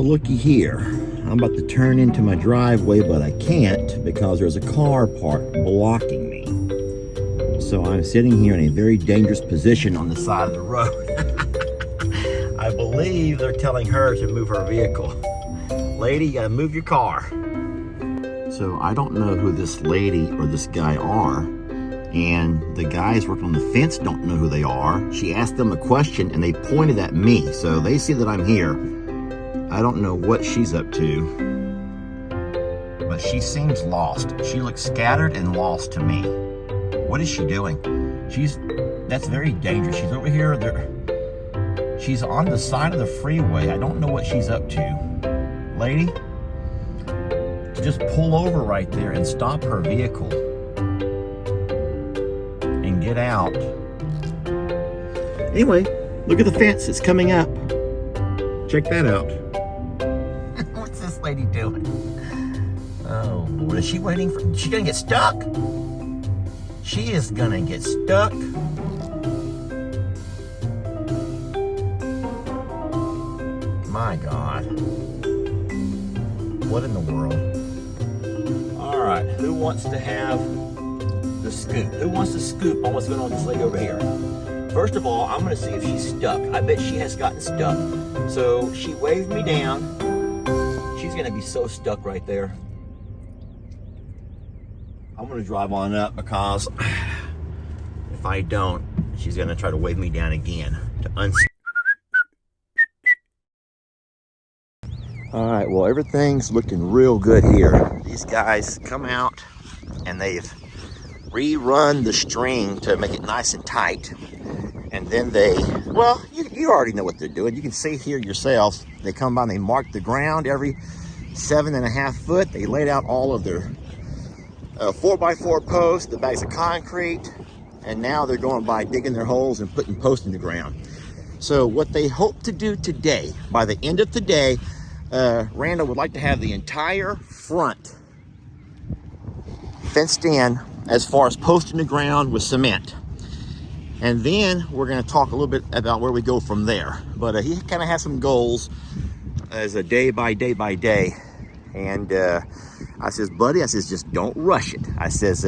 looky here. I'm about to turn into my driveway, but I can't because there's a car parked blocking me. So I'm sitting here in a very dangerous position on the side of the road. I believe they're telling her to move her vehicle. Lady, you gotta move your car. So I don't know who this lady or this guy are. And the guys working on the fence don't know who they are. She asked them a question and they pointed at me. So they see that I'm here. I don't know what she's up to, but she seems lost. She looks scattered and lost to me. What is she doing? That's very dangerous. She's over here. She's on the side of the freeway. I don't know what she's up to. Lady, just pull over right there and stop her vehicle. Get out. Anyway, look at the fence. It's coming up. Check that out. What's this lady doing? Oh, what is she waiting for? Is she gonna get stuck? She is gonna get stuck. My God. What in the world? All right, who wants to have the scoop? Who wants to scoop on what's going on with this lady over here? First of all, I'm going to see if she's stuck. I bet she has gotten stuck. So she waved me down. She's going to be so stuck right there. I'm going to drive on up because if I don't, she's going to try to wave me down again to All right, well, everything's looking real good here. These guys come out and they've rerun the string to make it nice and tight, and then well, you already know what they're doing. You can see here yourselves. They come by and they mark the ground every 7.5 foot. They laid out all of their 4x4 posts, the bags of concrete, and now they're going by digging their holes and putting posts in the ground. So what they hope to do today, by the end of the day, Randall would like to have the entire front fenced in as far as posting the ground with cement. And then we're going to talk a little bit about where we go from there. But he kind of has some goals as a day by day. And I says, buddy, I says, just don't rush it. I says,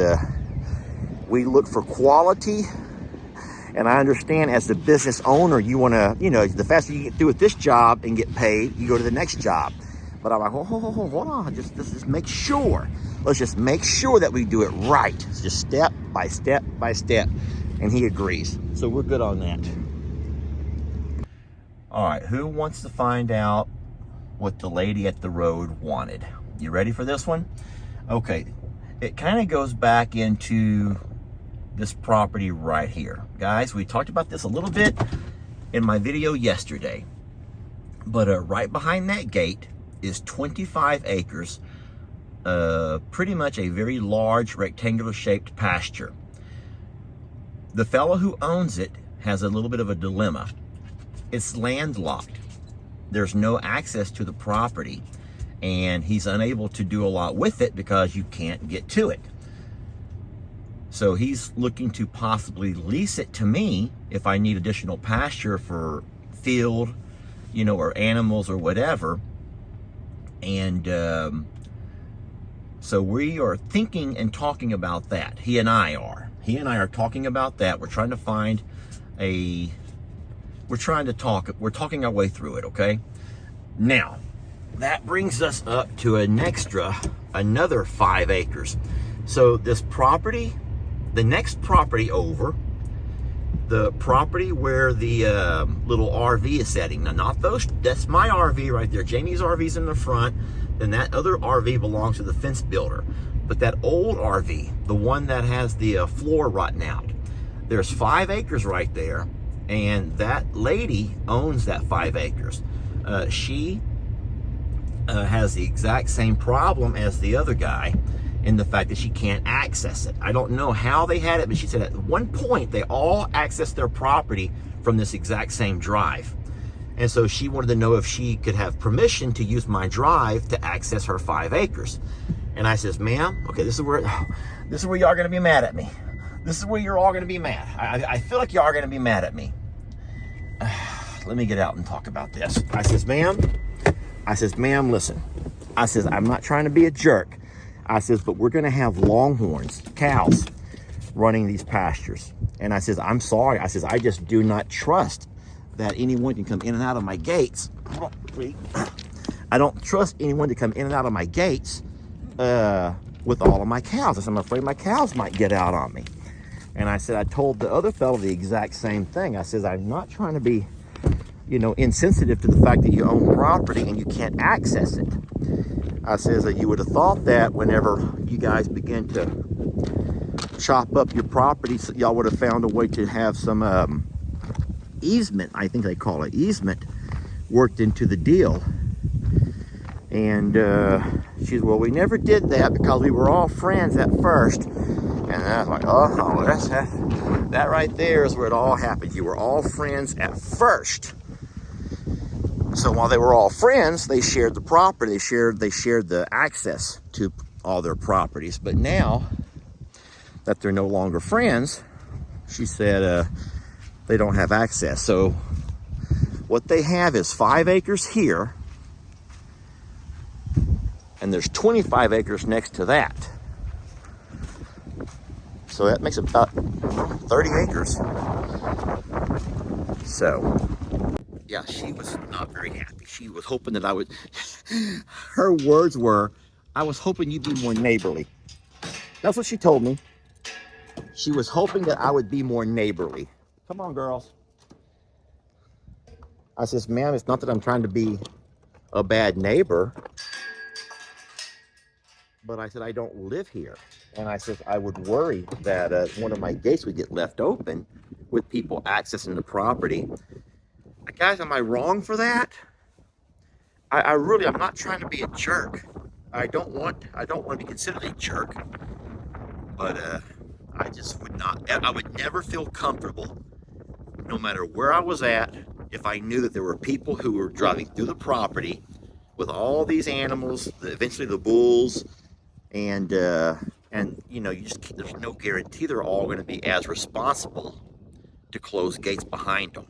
we look for quality. And I understand as the business owner, you want to, the faster you get through with this job and get paid, you go to the next job. But I'm like, hold on, let's just make sure. Let's just make sure that we do it right. It's just step by step by step. And he agrees. So we're good on that. All right, who wants to find out what the lady at the road wanted? You ready for this one? Okay, it kind of goes back into this property right here. Guys, we talked about this a little bit in my video yesterday. But right behind that gate is 25 acres, pretty much a very large rectangular shaped pasture. The fellow who owns it has a little bit of a dilemma. It's landlocked. There's no access to the property, and he's unable to do a lot with it because you can't get to it. So he's looking to possibly lease it to me if I need additional pasture for field, or animals or whatever. And so we are thinking and talking about that. He and I are talking about that. We're trying to find we're talking our way through it, okay? Now, that brings us up to another 5 acres. So this property, the next property over, the property where the little RV is setting. Now, not those, that's my RV right there. Jamie's RV's in the front, and that other RV belongs to the fence builder. But that old RV, the one that has the floor rotten out, there's 5 acres right there, and that lady owns that 5 acres. She has the exact same problem as the other guy in the fact that she can't access it. I don't know how they had it, but she said at one point they all accessed their property from this exact same drive. And so she wanted to know if she could have permission to use my drive to access her 5 acres. And I says, ma'am, okay, this is where y'all are gonna be mad at me. This is where you're all gonna be mad. I feel like y'all are gonna be mad at me. Let me get out and talk about this. I says, ma'am, I says, ma'am, listen. I says, I'm not trying to be a jerk. I says, but we're gonna have longhorns, cows, running these pastures. And I says, I'm sorry. I says, I just do not trust that anyone can come in and out of my gates. I don't trust anyone to come in and out of my gates with all of my cows. I said, I'm afraid my cows might get out on me. And I said, I told the other fellow the exact same thing. I says, I'm not trying to be, you know, insensitive to the fact that you own property and you can't access it. I says that you would have thought that whenever you guys begin to chop up your property, so y'all would have found a way to have some easement, I think they call it easement, worked into the deal. And she said, well, we never did that because we were all friends at first. And I was like, oh, that right there is where it all happened. You were all friends at first. So while they were all friends, they shared the property. They shared the access to all their properties. But now that they're no longer friends, she said they don't have access. So what they have is 5 acres here, and there's 25 acres next to that. So that makes about 30 acres. So yeah, she was not very happy. She was hoping that I would, her words were, I was hoping you'd be more neighborly. That's what she told me. She was hoping that I would be more neighborly. Come on, girls. I says, ma'am, it's not that I'm trying to be a bad neighbor, but I said, I don't live here. And I said, I would worry that one of my gates would get left open with people accessing the property. Guys, am I wrong for that? I'm not trying to be a jerk. I don't want to be considered a jerk. But I just would not, I would never feel comfortable, no matter where I was at, if I knew that there were people who were driving through the property with all these animals, eventually the bulls, and you know, there's no guarantee they're all going to be as responsible to close gates behind them.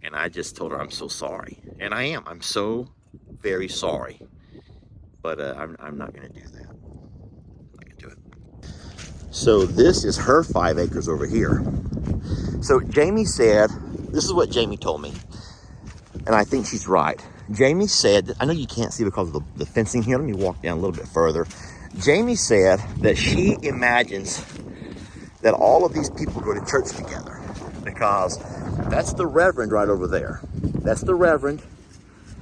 And I just told her, I'm so sorry. And I am. I'm so very sorry. But I'm not going to do that. I'm not going to do it. So this is her 5 acres over here. So Jamie said, this is what Jamie told me. And I think she's right. Jamie said, I know you can't see because of the fencing here. Let me walk down a little bit further. Jamie said that she imagines that all of these people go to church together. Because that's the reverend right over there. That's the reverend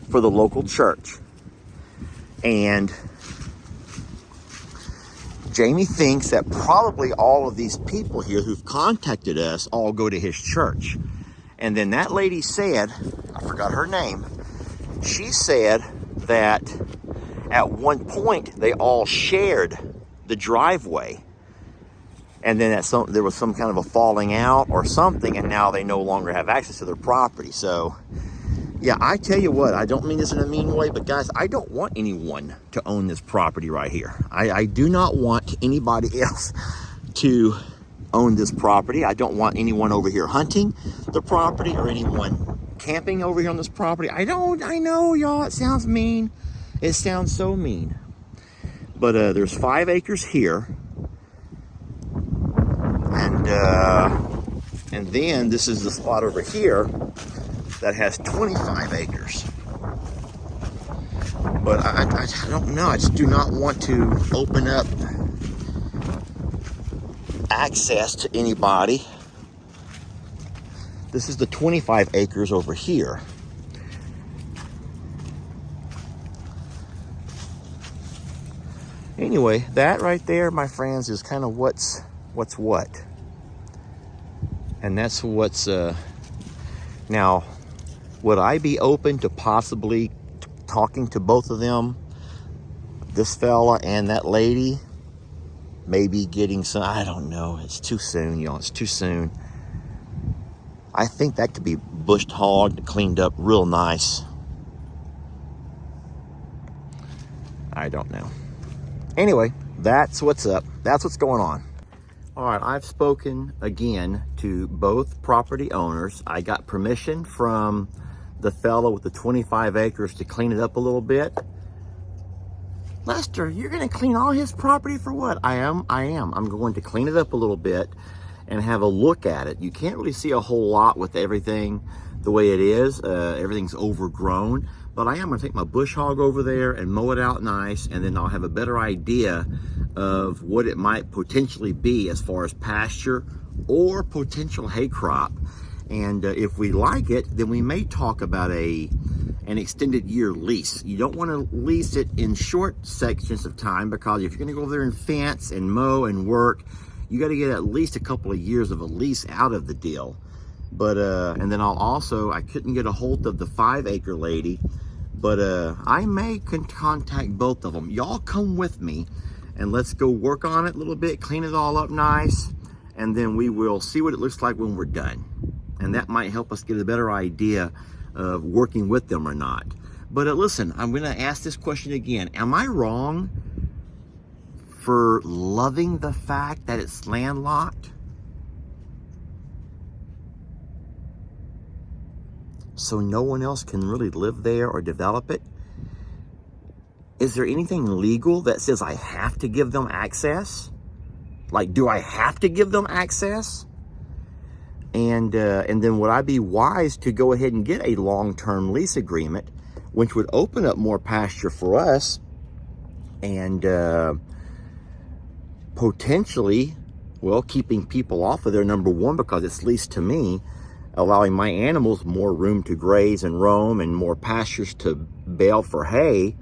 for the local church. And Jamie thinks that probably all of these people here who've contacted us all go to his church. And then that lady said, I forgot her name, she said that at one point they all shared the driveway. And then there was some kind of a falling out or something, and now they no longer have access to their property. So, yeah, I tell you what, I don't mean this in a mean way, but guys, I don't want anyone to own this property right here. I do not want anybody else to own this property. I don't want anyone over here hunting the property or anyone camping over here on this property. I know, y'all, it sounds mean. It sounds so mean. But there's 5 acres here. And then this is the spot over here that has 25 acres. But I don't know. I just do not want to open up access to anybody. This is the 25 acres over here. Anyway, that right there, my friends, is kind of what's what. And that's what's, now, would I be open to possibly talking to both of them, this fella and that lady? Maybe getting some, I don't know, it's too soon, y'all, it's too soon. I think that could be bushed hogged, cleaned up real nice. I don't know. Anyway, that's what's up. That's what's going on. All right, I've spoken again to both property owners. I got permission from the fellow with the 25 acres to clean it up a little bit. Lester, you're gonna clean all his property for what? I am. I'm going to clean it up a little bit and have a look at it. You can't really see a whole lot with everything the way it is. Everything's overgrown, but I am gonna take my bush hog over there and mow it out nice, and then I'll have a better idea of what it might potentially be as far as pasture or potential hay crop. And if we like it, then we may talk about an extended year lease. You don't want to lease it in short sections of time, because if you're going to go over there and fence and mow and work, you got to get at least a couple of years of a lease out of the deal. But and then I couldn't get a hold of the 5-acre lady, but I may contact both of them. Y'all come with me and let's go work on it a little bit, clean it all up nice, and then we will see what it looks like when we're done. And that might help us get a better idea of working with them or not. But listen, I'm going to ask this question again. Am I wrong for loving the fact that it's landlocked? So no one else can really live there or develop it? Is there anything legal that says I have to give them access? Like, do I have to give them access? And then would I be wise to go ahead and get a long-term lease agreement, which would open up more pasture for us, and potentially, well, keeping people off of there, number one, because it's leased to me, allowing my animals more room to graze and roam and more pastures to bale for hay.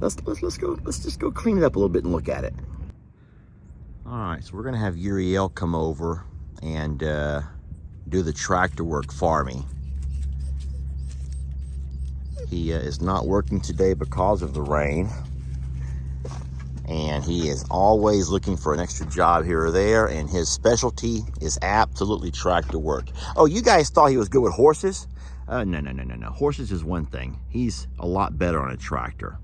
Let's just go clean it up a little bit and look at it. All right, so we're gonna have Uriel come over and do the tractor work for me. He is not working today because of the rain, and he is always looking for an extra job here or there, and his specialty is absolutely tractor work. Oh, you guys thought he was good with horses? No. Horses is one thing. He's a lot better on a tractor.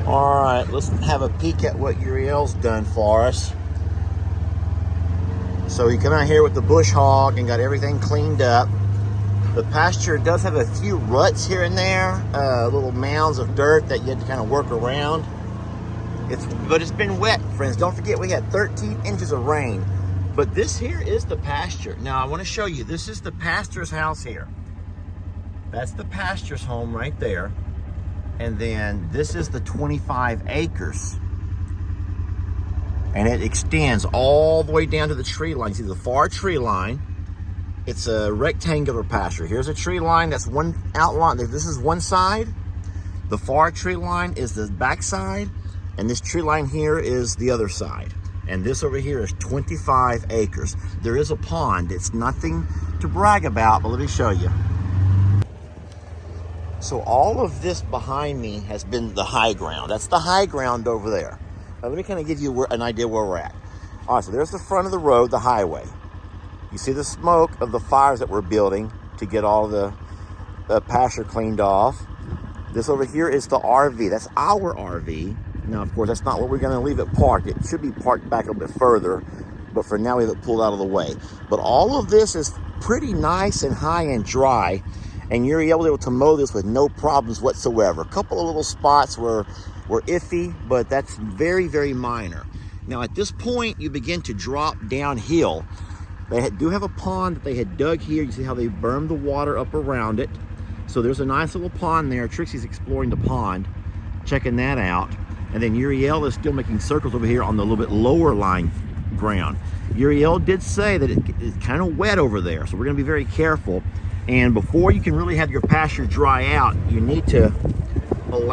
All right, let's have a peek at what Uriel's done for us. So he came out here with the bush hog and got everything cleaned up. The pasture does have a few ruts here and there, little mounds of dirt that you had to kind of work around. But it's been wet, friends. Don't forget, we had 13 inches of rain. But this here is the pasture. Now I want to show you, this is the pastor's house here. That's the pastor's home right there. And then this is the 25 acres. And it extends all the way down to the tree line. You see the far tree line. It's a rectangular pasture. Here's a tree line, that's one outline. This is one side. The far tree line is the back side. And this tree line here is the other side. And this over here is 25 acres. There is a pond. It's nothing to brag about, but let me show you. So all of this behind me has been the high ground. That's the high ground over there. Now let me kind of give you an idea where we're at. All right, so there's the front of the road, the highway. You see the smoke of the fires that we're building to get all the pasture cleaned off. This over here is the RV. That's our RV. Now, of course, that's not where we're going to leave it parked. It should be parked back a bit further, but for now we have it pulled out of the way. But all of this is pretty nice and high and dry, and you're able to mow this with no problems whatsoever. A couple of little spots were iffy, but that's very, very minor. Now, at this point, you begin to drop downhill. They do have a pond that they had dug here. You see how they bermed the water up around it. So there's a nice little pond there. Trixie's exploring the pond, checking that out. And then Uriel is still making circles over here on the little bit lower lying ground. Uriel did say that it's kind of wet over there, so we're going to be very careful. And before you can really have your pasture dry out, you need to you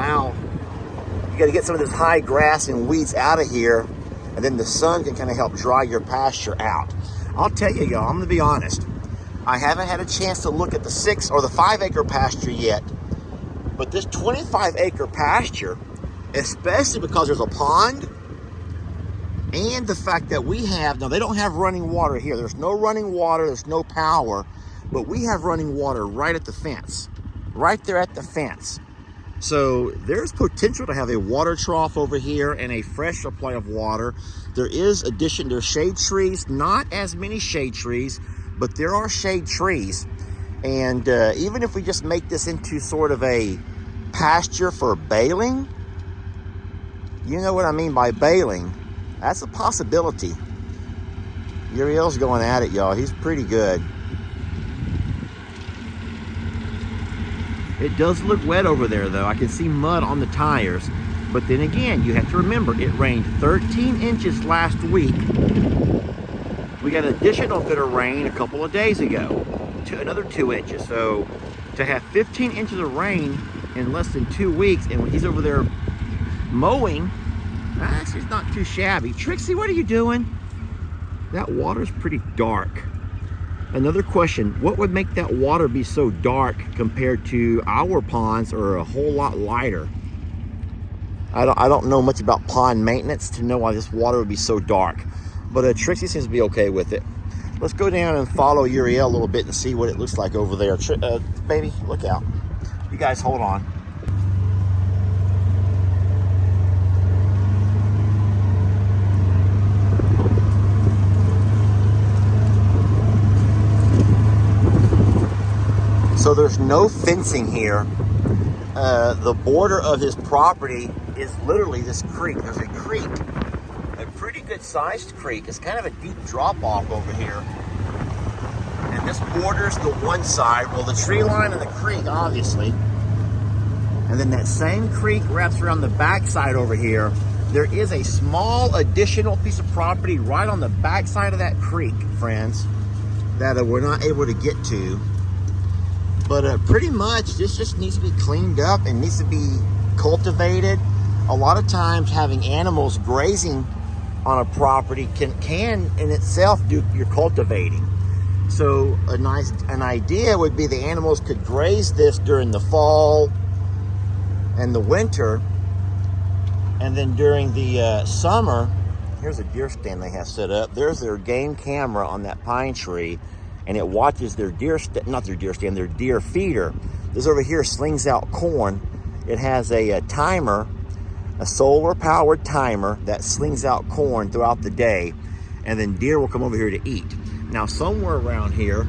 got to get some of this high grass and weeds out of here, and then the sun can kind of help dry your pasture out. I'll tell you, y'all, I'm gonna be honest. I haven't had a chance to look at the 6 or the 5 acre pasture yet, but this 25 acre pasture, especially because there's a pond and the fact that we have, now they don't have running water here. There's no running water, there's no power, but we have running water right at the fence, right there at the fence. So there's potential to have a water trough over here and a fresh supply of water. There's shade trees, not as many shade trees, but there are shade trees. And even if we just make this into sort of a pasture for baling, you know what I mean by baling, that's a possibility. Uriel's going at it, y'all. He's pretty good. It does look wet over there, though. I can see mud on the tires. But then again, you have to remember, it rained 13 inches last week. We got an additional bit of rain a couple of days ago, another 2 inches. So to have 15 inches of rain in less than 2 weeks, and when he's over there mowing, actually it's not too shabby. Trixie, what are you doing? That water's pretty dark. Another question, what would make that water be so dark compared to our ponds or a whole lot lighter? I don't know much about pond maintenance to know why this water would be so dark, but Trixie seems to be okay with it. Let's go down and follow Uriel a little bit and see what it looks like over there. Baby, look out. You guys hold on. So there's no fencing here. The border of his property is literally this creek. There's a creek, a pretty good sized creek. It's kind of a deep drop off over here. And this borders the one side, well, the tree line and the creek, obviously. And then that same creek wraps around the back side over here. There is a small additional piece of property right on the back side of that creek, friends, that we're not able to get to. But pretty much this just needs to be cleaned up and needs to be cultivated. A lot of times having animals grazing on a property can in itself do your cultivating. So an idea would be the animals could graze this during the fall and the winter, and then during the summer, here's a deer stand they have set up. There's their game camera on that pine tree, and it watches their deer feeder. This over here slings out corn. It has a timer, a solar powered timer that slings out corn throughout the day, and then deer will come over here to eat. Now somewhere around here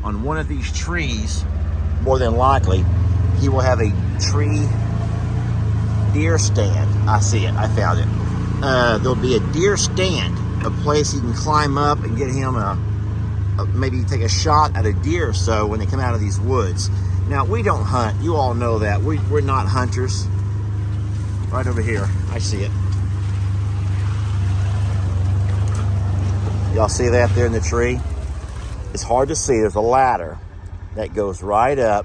on one of these trees, more than likely, he will have a tree deer stand. I see it, I found it. There'll be a deer stand, a place he can climb up and get him maybe take a shot at a deer or so when they come out of these woods. Now, we don't hunt. You all know that. We're not hunters. Right over here. I see it. Y'all see that there in the tree? It's hard to see. There's a ladder that goes right up,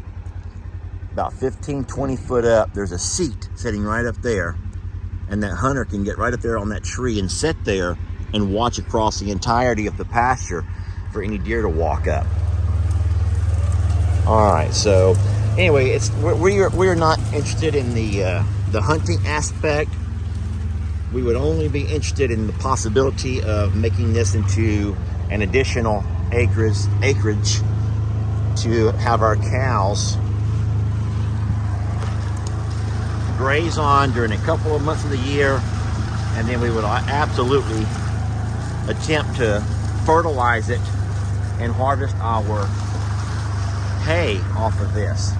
about 15, 20 foot up. There's a seat sitting right up there. And that hunter can get right up there on that tree and sit there and watch across the entirety of the pasture for any deer to walk up. All right, so anyway, we're not interested in the hunting aspect. We would only be interested in the possibility of making this into an additional acreage to have our cows graze on during a couple of months of the year, and then we would absolutely attempt to fertilize it and harvest our hay off of this.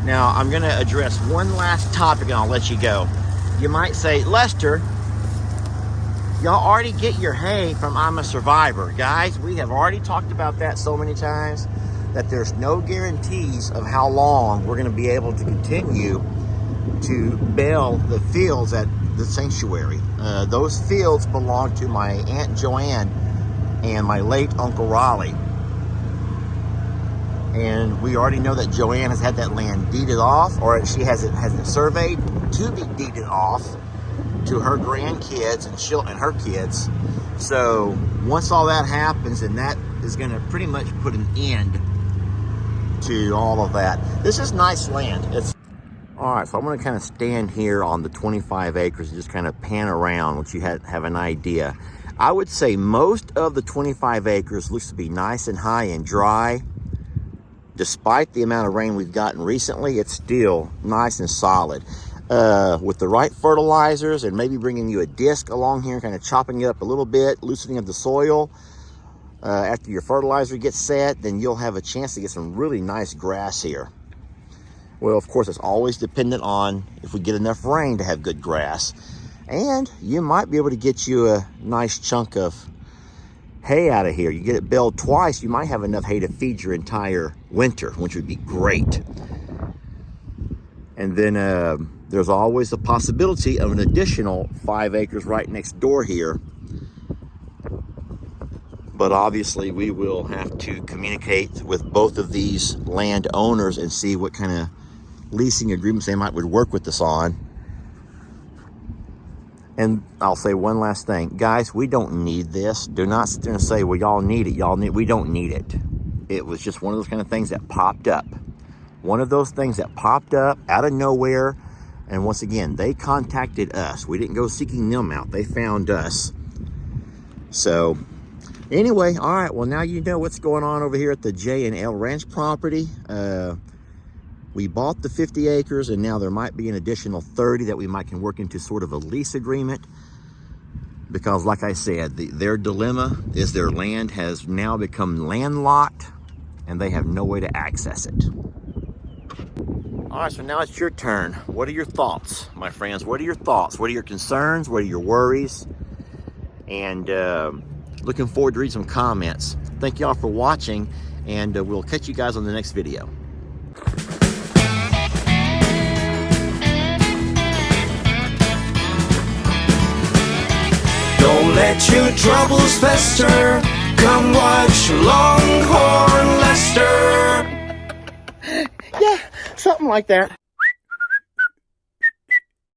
Now, I'm going to address one last topic and I'll let you go. You might say, Lester, y'all already get your hay from I'm a Survivor. Guys, we have already talked about that so many times that there's no guarantees of how long we're going to be able to continue to bale the fields at the sanctuary. Those fields belong to my Aunt Joanne and my late Uncle Raleigh. And we already know that Joanne has had that land deeded off, or she has it surveyed to be deeded off to her grandkids and her kids. So once all that happens, and that is going to pretty much put an end to all of that. This is nice land. It's all right. So I'm going to kind of stand here on the 25 acres and just kind of pan around, once you have an idea. I would say most of the 25 acres looks to be nice and high and dry. Despite the amount of rain we've gotten recently, it's still nice and solid. With the right fertilizers and maybe bringing you a disc along here, kind of chopping it up a little bit, loosening up the soil. After your fertilizer gets set, then you'll have a chance to get some really nice grass here. Well, of course, it's always dependent on if we get enough rain to have good grass. And you might be able to get you a nice chunk of hay out of here. You get it baled twice, you might have enough hay to feed your entire winter, which would be great. And then there's always the possibility of an additional 5 acres right next door here. But obviously we will have to communicate with both of these landowners and see what kind of leasing agreements they would work with us on. And I'll say one last thing. Guys, we don't need this. Do not sit there and say, well, y'all need it. We don't need it. It was just one of those kind of things that popped up. One of those things that popped up out of nowhere. And once again, they contacted us. We didn't go seeking them out. They found us. So anyway, all right. Well, now you know what's going on over here at the J&L Ranch property. We bought the 50 acres, and now there might be an additional 30 that we can work into sort of a lease agreement. Because like I said, their dilemma is their land has now become landlocked, and they have no way to access it. All right, so now it's your turn. What are your thoughts, my friends? What are your thoughts? What are your concerns? What are your worries? And looking forward to reading some comments. Thank y'all for watching, and we'll catch you guys on the next video. Don't let your troubles fester. Come watch Longhorn Lester. Yeah, something like that.